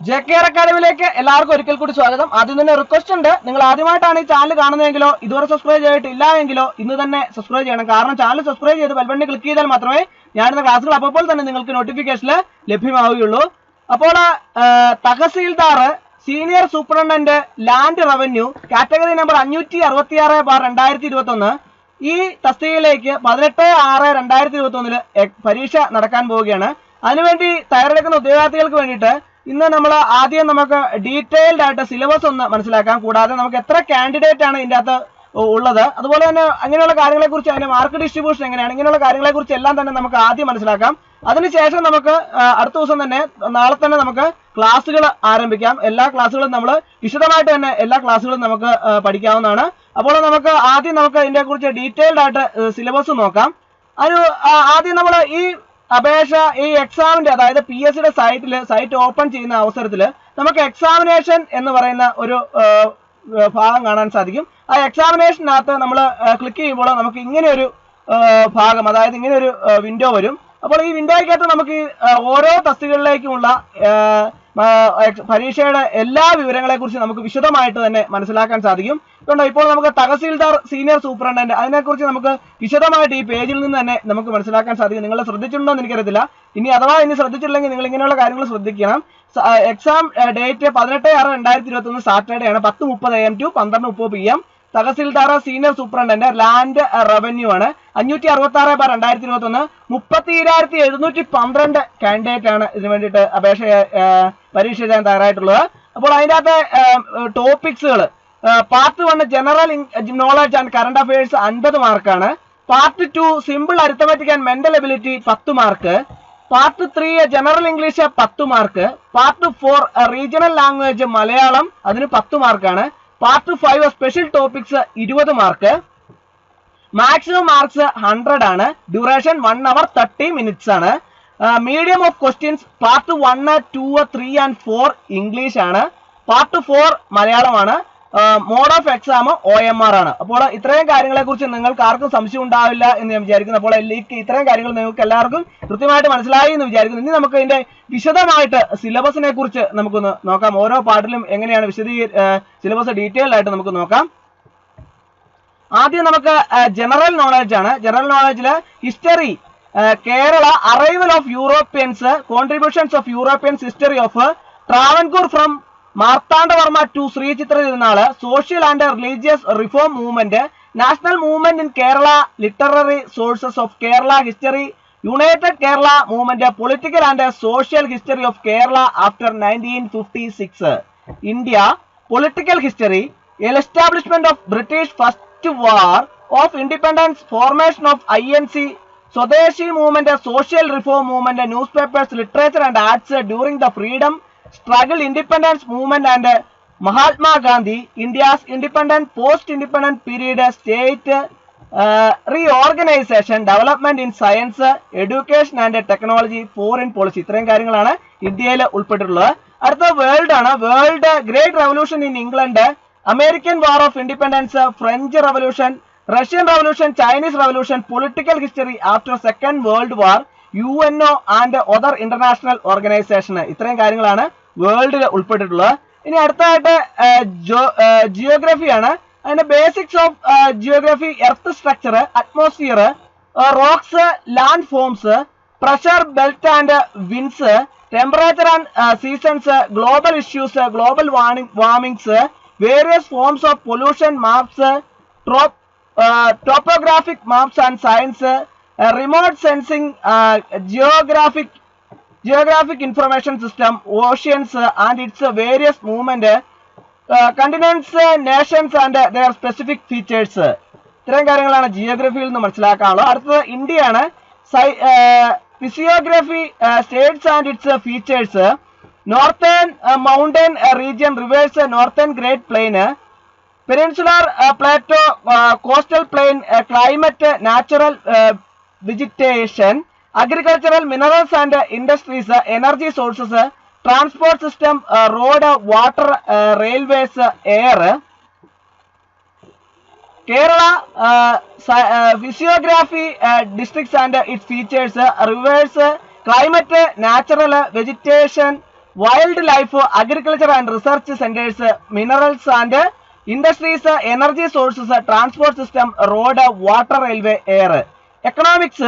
JAYAKRISHNAN അക്കാഡമിയിലേക്ക് എല്ലാവർക്കും ഒരിക്കൽ കൂടി സ്വാഗതം. ആദ്യം തന്നെ റിക്വസ്റ്റ് ഉണ്ട്, നിങ്ങൾ ആദ്യമായിട്ടാണ് ഈ ചാനൽ കാണുന്നതെങ്കിലോ ഇതുവരെ സബ്സ്ക്രൈബ് ചെയ്തിട്ടില്ല എങ്കിലോ ഇന്ന് തന്നെ സബ്സ്ക്രൈബ് ചെയ്യണം. കാരണം ചാനൽ സബ്സ്ക്രൈബ് ചെയ്ത് ബെൽ ബട്ടൺ ക്ലിക്ക് ചെയ്താൽ മാത്രമേ ഞാനിടുന്ന ക്ലാസ്സുകൾ അപ്പോൾ തന്നെ നിങ്ങൾക്ക് നോട്ടിഫിക്കേഷൻ ലഭ്യമാവുകയുള്ളൂ. അപ്പോൾ tahsildar senior superintendent land revenue category number 566/2021 ഈ തസ്തികയിലേക്ക് 18/6/2021 പരീക്ഷ നടക്കാൻ പോവുകയാണ്. അതിനുവേണ്ടി തയ്യാറെടുക്കുന്ന ഉദ്യോഗാർത്ഥികൾക്ക് വേണ്ടിയിട്ട് ഇന്ന് നമ്മൾ ആദ്യം നമുക്ക് ഡീറ്റെയിൽഡ് ആയിട്ട് സിലബസ് ഒന്ന് മനസ്സിലാക്കാം. കൂടാതെ നമുക്ക് എത്ര കാൻഡിഡേറ്റ് ആണ് ഇതിൻ്റെ അകത്ത് ഉള്ളത്, അതുപോലെ തന്നെ അങ്ങനെയുള്ള കാര്യങ്ങളെക്കുറിച്ച്, അതിന്റെ മാർക്ക് ഡിസ്ട്രിബ്യൂഷൻ എങ്ങനെയാണ്, ഇങ്ങനെയുള്ള കാര്യങ്ങളെക്കുറിച്ച് എല്ലാം തന്നെ നമുക്ക് ആദ്യം മനസ്സിലാക്കാം. അതിനുശേഷം നമുക്ക് അടുത്ത ദിവസം തന്നെ നാളെ തന്നെ നമുക്ക് ക്ലാസ്സുകൾ ആരംഭിക്കാം. എല്ലാ ക്ലാസ്സുകളും നമ്മൾ വിശദമായിട്ട് തന്നെ എല്ലാ ക്ലാസ്സുകളും നമുക്ക് പഠിക്കാവുന്നതാണ്. അപ്പോൾ നമുക്ക് ആദ്യം ഇതിനെ കുറിച്ച് ഡീറ്റെയിൽഡ് ആയിട്ട് സിലബസ് നോക്കാം. ആദ്യം നമ്മൾ ഈ അപേക്ഷ ഈ എക്സാമിന്റെ, അതായത് PSCയുടെ സൈറ്റ് ഓപ്പൺ ചെയ്യുന്ന അവസരത്തിൽ നമുക്ക് എക്സാമിനേഷൻ എന്ന് പറയുന്ന ഒരു ഭാഗം കാണാൻ സാധിക്കും. ആ എക്സാമിനേഷനകത്ത് നമ്മൾ ക്ലിക്ക് ചെയ്യുമ്പോൾ നമുക്ക് ഇങ്ങനെ ഒരു ഭാഗം, അതായത് ഇങ്ങനെ ഒരു വിൻഡോ വരും. അപ്പോൾ ഈ വിൻഡോയ്ക്കകത്ത് നമുക്ക് ഓരോ തസ്തികകളിലേക്കുമുള്ള പരീക്ഷയുടെ എല്ലാ വിവരങ്ങളെ കുറിച്ച് നമുക്ക് വിശദമായിട്ട് തന്നെ മനസ്സിലാക്കാൻ സാധിക്കും. അതുകൊണ്ട് ഇപ്പോൾ നമുക്ക് തഹസീൽദാർ സീനിയർ സൂപ്രണ്ടന്റ് അതിനെക്കുറിച്ച് നമുക്ക് വിശദമായിട്ട് ഈ പേജിൽ നിന്ന് തന്നെ നമുക്ക് മനസ്സിലാക്കാൻ സാധിക്കും. നിങ്ങൾ ശ്രദ്ധിച്ചിട്ടുണ്ടോ എന്ന് എനിക്കറിയത്തില്ല. ഇനി അഥവാ ശ്രദ്ധിച്ചില്ലെങ്കിൽ നിങ്ങൾ ഇങ്ങനെയുള്ള കാര്യങ്ങൾ ശ്രദ്ധിക്കണം. എക്സാം ഡേറ്റ് 18/6/2021 സാറ്റർഡേ ആണ്. 10:30 AM to 12:30 PM. Tahsildar senior superintendent land revenue ആണ്. 566/2021 32,712 കാൻഡിഡേറ്റ് ആണ് ഇതിനു വേണ്ടിയിട്ട് പരീക്ഷ എഴുതാൻ തയ്യാറായിട്ടുള്ളത്. അപ്പോൾ അതിൻ്റെ അകത്തെ ടോപ്പിക്സുകൾ part 1 general knowledge and current affairs 50 മാർക്കാണ്. Part 2 simple arithmetic and mental ability 10 mark. Part 3 general English 10 mark. Part 4 regional language Malayalam, അതിന് 10 മാർക്കാണ്. Part 5 special topics 20 mark. Maximum marks 100 ആണ്. ഡ്യൂറേഷൻ 1 hour 30 minutes ആണ്. Medium of questions part 1, 2, 3 and 4 English ആണ്. Part 4 മലയാളമാണ്. Mode of exam OMR ആണ്. അപ്പോൾ ഇത്രയും കാര്യങ്ങളെ കുറിച്ച് നിങ്ങൾക്ക് ആർക്കും സംശയം ഉണ്ടാവില്ല എന്ന് ഞാൻ വിചാരിക്കുന്നു. അപ്പോൾ ഇത്രയും കാര്യങ്ങൾ നിങ്ങൾക്ക് എല്ലാവർക്കും കൃത്യമായിട്ട് മനസ്സിലായി എന്ന് വിചാരിക്കുന്നു. ഇനി നമുക്ക് ഇതിന്റെ വിശദമായിട്ട് സിലബസിനെ കുറിച്ച് നമുക്കൊന്ന് നോക്കാം. ഓരോ പാർട്ടിലും എങ്ങനെയാണ് സിലബസ് ഡീറ്റെയിൽഡ് ആയിട്ട് നമുക്ക് നോക്കാം. ആദ്യം നമുക്ക് ജനറൽ നോളജ് ആണ്. ജനറൽ നോളജിൽ history, Kerala, arrival of Europeans, contributions of Europeans, history of Travancore from Marthanda Varma to Sree Chithira Thirunal, social and religious reform movement, national movement in Kerala, literary sources of Kerala, history, united Kerala movement, political and social history of Kerala after 1956, India, political history, establishment of British first war of independence, formation of INC, swadeshi movement, social reform movement, news papers, literature and arts during the freedom struggle, independence movement and Mahatma Gandhi, India's independent, post-independent period, state reorganization, development in science, education and technology, foreign policy. ഇത്രയും കാര്യങ്ങളാണ് ഇന്ത്യയിൽ ഉൾപ്പെട്ടിട്ടുള്ളത്. അടുത്ത world ആണ്. World, great revolution in England, American war of independence, French revolution, Russian revolution, Chinese revolution, political history after second world war, UNO and other international organisation. ഇത്രയും കാര്യങ്ങളാണ് വേൾഡിൽ ഉൾപ്പെട്ടിട്ടുള്ളത്. ഇനി അടുത്തതായിട്ട് ജിയോഗ്രഫി ആണ്. അതിന്റെ basics of geography, earth structure, atmosphere, rocks, land forms, pressure, belt and winds, temperature and seasons, global issues, global warmings, various forms of pollution, maps, topographic maps and science, remote sensing, geographic information system, oceans and its various movement, continents, nations and their specific features. ഇത്രയും കാര്യങ്ങളാണ് ജിയോഗ്രഫിയിൽ നിന്ന് മനസ്സിലാക്കാനുള്ളത്. അടുത്തത് ഇന്ത്യയാണ്. Physiography, states and its features, northern mountain region, rivers, northern great plain, peninsular plateau, coastal plain, climate, natural vegetation, agricultural, minerals and industries, energy sources, transport system, road, water, railways, air. Kerala, physiography, districts and its features, rivers, climate, natural vegetation, wildlife, agriculture and research centers, minerals and industries, energy sources, transport system, road, water, railway, air. Economics,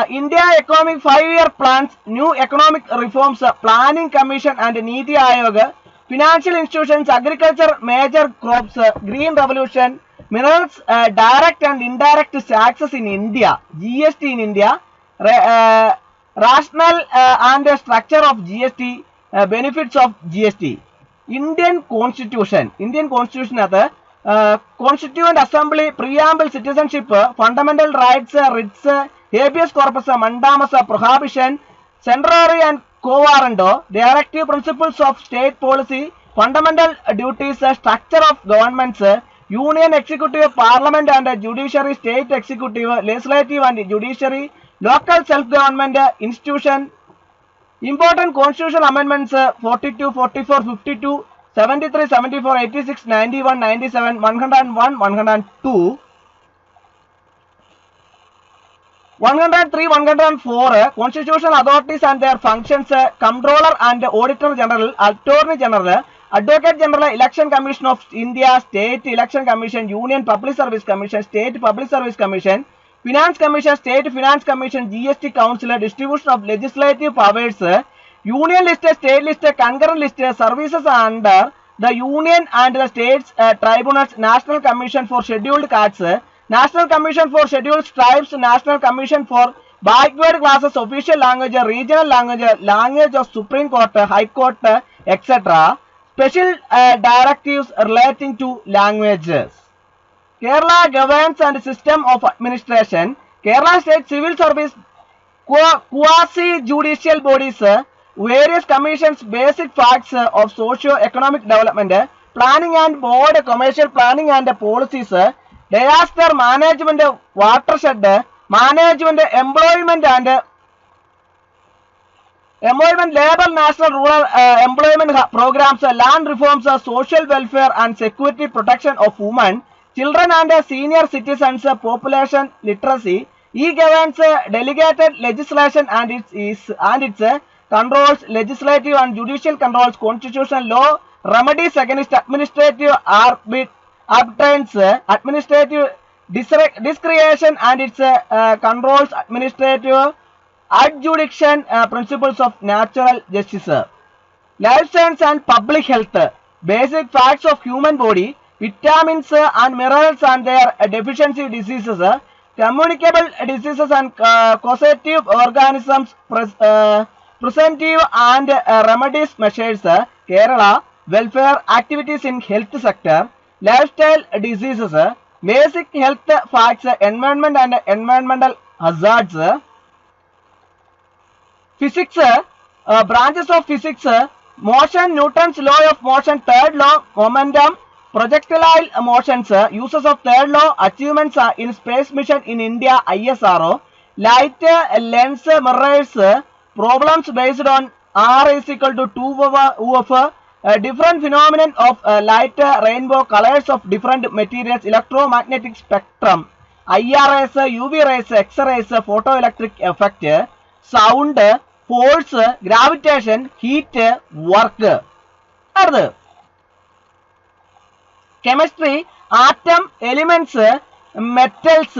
India economic 5-year plans, new economic reforms, planning commission and Niti Aayog, financial institutions, agriculture, major crops, green revolution, minerals, direct and indirect taxes in India, GST in India, rational and structure of GST, benefits of GST. Indian Constitution at Constituent Assembly, Preamble, Citizenship, Fundamental Rights, Writs, Habeas Corpus, Mandamus, Prohibition, Centenary and Covarando, Directive Principles of State Policy, Fundamental Duties, Structure of Governments, Union Executive, Parliament and Judiciary, State Executive, Legislative and Judiciary, Local Self-Government Institution. Important constitutional amendments 42, 44, 52, 73, 74, 86, 91, 97, 101, 102, 103, 104, constitutional authorities and their functions, Comptroller and Auditor General, Attorney General, Advocate General, Election Commission of India, State Election Commission, Union Public Service Commission, State Public Service Commission, Finance Commission, State Finance Commission, GST Council, distribution of legislative powers, Union list, State list, concurrent list, services under the Union and the States Tribunals, National Commission for Scheduled Castes, National Commission for Scheduled Tribes, National Commission for Backward Classes, Official Language, Regional Language, Language of Supreme Court, High Court, etc. Special directives relating to languages. Kerala Governance and System of Administration, Kerala State Civil Service, quasi-judicial bodies, various commissions, basic facts of socio-economic development, planning and board, commercial planning and policies, disaster management, watershed, management, employment and labor, national rural employment programs, land reforms, social welfare and security protection of women, children and senior citizens, population literacy, e-governance, delegated legislation and its controls, legislative and judicial controls, constitutional law, remedies against administrative arbitrance, administrative discretion and its controls, administrative adjudication, principles of natural justice, life science and public health, basic facts of human body, vitamins and minerals and their deficiency diseases, communicable diseases and causative organisms, preventive and remedies measures, Kerala, welfare activities in health sector, lifestyle diseases, basic health facts, environment and environmental hazards, physics, branches of physics, motion, Newton's law of motion, third law, momentum, projectile motions, uses of third law, achievements in space mission in India, ISRO, light, lens, mirrors, problems based on R is equal to 2 over different phenomenon of light, rainbow, colors of different materials, electromagnetic spectrum, IRS, UV rays, X-rays, photoelectric effect, sound, force, gravitation, heat, work. Other chemistry, atom, elements, metals,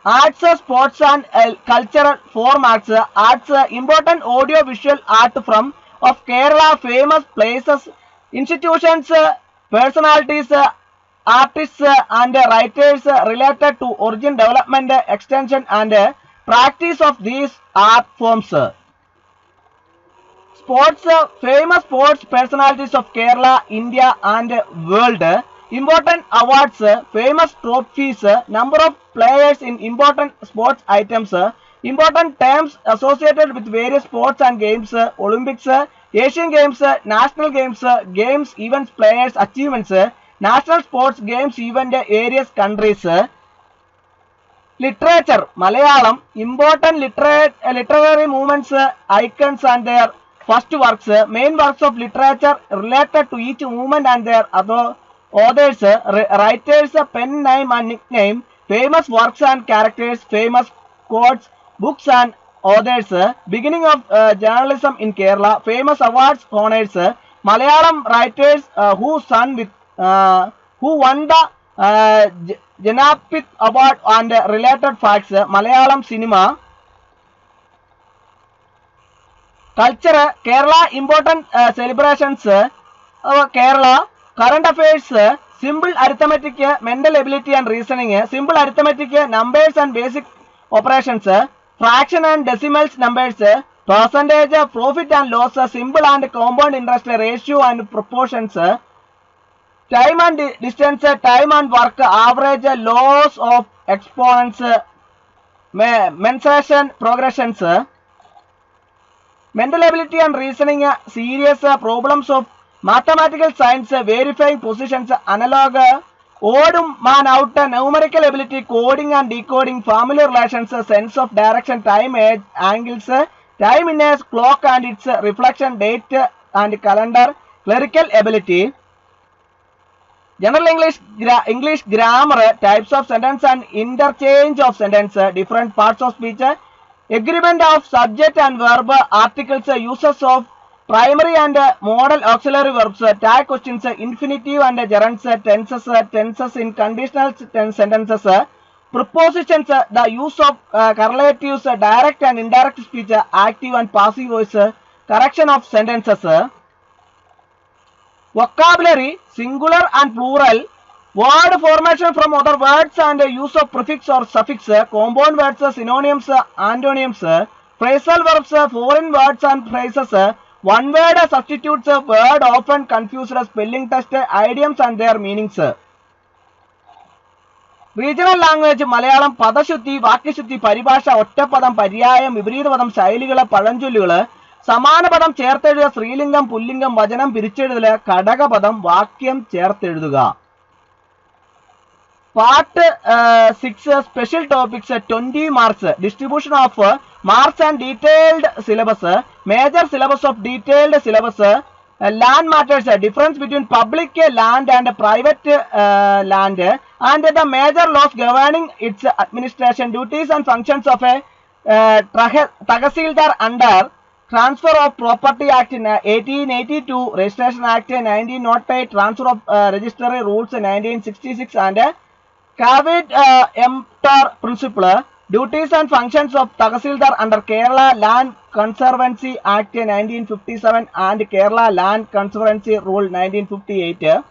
arts, sports and cultural formats, arts, important audio visual art from of Kerala, famous places, institutions, personalities, artists and writers related to origin, development, extension and practice of these art forms. Sports, famous sports personalities of Kerala, India and world. Important awards, famous trophies, number of players in important sports items, important terms associated with various sports and games, Olympics, Asian Games, National Games, games, events, players, achievements, national sports games, event, areas, countries. Literature, Malayalam, important literary movements, icons and their first works, main works of literature related to each movement and their other authors, writers, pen name and nickname, famous works and characters, famous quotes, books and authors, beginning of journalism in Kerala, famous awards, honors, Malayalam writers who won the Janapith Award and related facts, Malayalam cinema, culture, Kerala important celebrations, Kerala, current affairs, simple arithmetic, mental ability and reasoning, simple arithmetic, numbers and basic operations, fraction and decimals numbers, percentage, profit and loss, simple and compound interest ratio and proportions, time and distance, time and work, average, laws of exponents, mensuration, progressions, mental ability and reasoning, serious problems of mathematical science, verifying positions, analog, odd man out, numerical ability, coding and decoding, family relations, sense of direction, time, age, angles, time in a clock and its reflection, date and calendar, clerical ability, general English grammar, types of sentence and interchange of sentence, different parts of speech, agreement of subject and verb, articles, uses of primary and modal auxiliary verbs, tag questions, infinitive and gerunds, tenses in conditional sentences, prepositions, the use of correlatives, direct and indirect speech, active and passive voice, correction of sentences, vocabulary, singular and plural, word formation from other words and use of prefix or suffix, compound words, synonyms, antonyms, phrasal verbs, foreign words and phrases, one word substitutes, word often confused, spelling test, idioms and their meanings. Regional language, Malayalam, Padashuddhi, Vakyashuddhi, Paribhasha, Ottapadam, Paryayam, Vipareethapadam, ശൈലികൾ, പഴഞ്ചൊല്ലുകൾ, സമാനപദം ചേർത്തെഴുതുക, സ്ത്രീലിംഗം, പുല്ലിംഗം, വചനം പിരിച്ചെഴുതൽ, ഘടകപദം, വാക്യം ചേർത്തെഴുതുക. Part 6, special topics, 20 marks, distribution of marks and detailed syllabus, major syllabus of detailed syllabus, land matters, difference between public land and private land, and the major laws governing its administration, duties and functions of a Tahsildar under Transfer of Property Act 1882, Registration Act 1908, Transfer of Registry Rules 1966 and Caveat emptor principle, duties and functions of Tahsildar under Kerala Land Conservancy Act 1957 and Kerala Land Conservancy Rule 1958.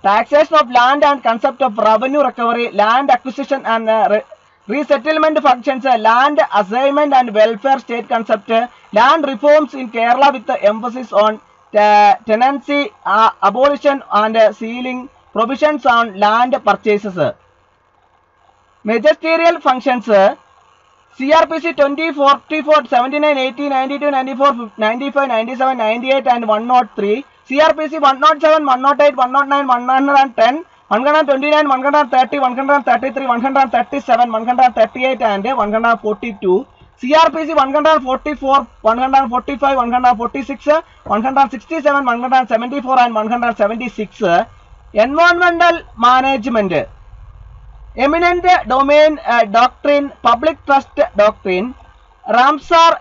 Taxation of land and concept of revenue recovery, land acquisition and resettlement functions, land assignment and welfare state concept, land reforms in Kerala with the emphasis on tenancy abolition and sealing, provisions on land purchases. Magisterial functions, CRPC 20, 44, 79, 80, 92, 94, 95, 97, 98 and 103, CRPC 107, 108, 109, 110, 129, 130, 133, 137, 138 and 142, CRPC 144, 145, 146, 167, 174 and 176, environmental management, eminent domain doctrine, public trust doctrine, Ramsar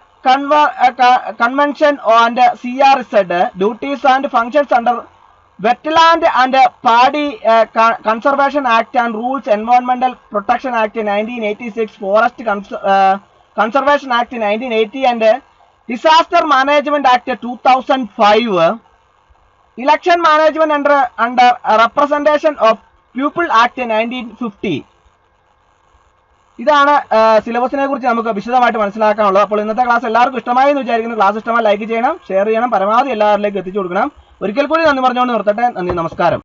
Convention and CRZ, duties and functions under Wetland and Paddy Conservation Act and Rules, Environmental Protection Act 1986, Forest Conservation Act 1980 and Disaster Management Act 2005, Election Management under Representation of People Act 1950. ഇതാണ് സിലബസിനെ കുറിച്ച് നമുക്ക് വിശദമായിട്ട് മനസ്സിലാക്കാനുള്ളത്. അപ്പോൾ ഇന്നത്തെ class എല്ലാവർക്കും ഇഷ്ടമായി എന്ന് വിചാരിക്കുന്നു. ക്ലാസ് ഇഷ്ടമായി ലൈക്ക് ചെയ്യണം, ഷെയർ ചെയ്യണം, പരമാവധി എല്ലാവരിലേക്കും എത്തിച്ചു കൊടുക്കണം. ഒരിക്കൽ കൂടി നന്ദി പറഞ്ഞുകൊണ്ട് നിർത്തട്ടെ. നന്ദി, നമസ്കാരം.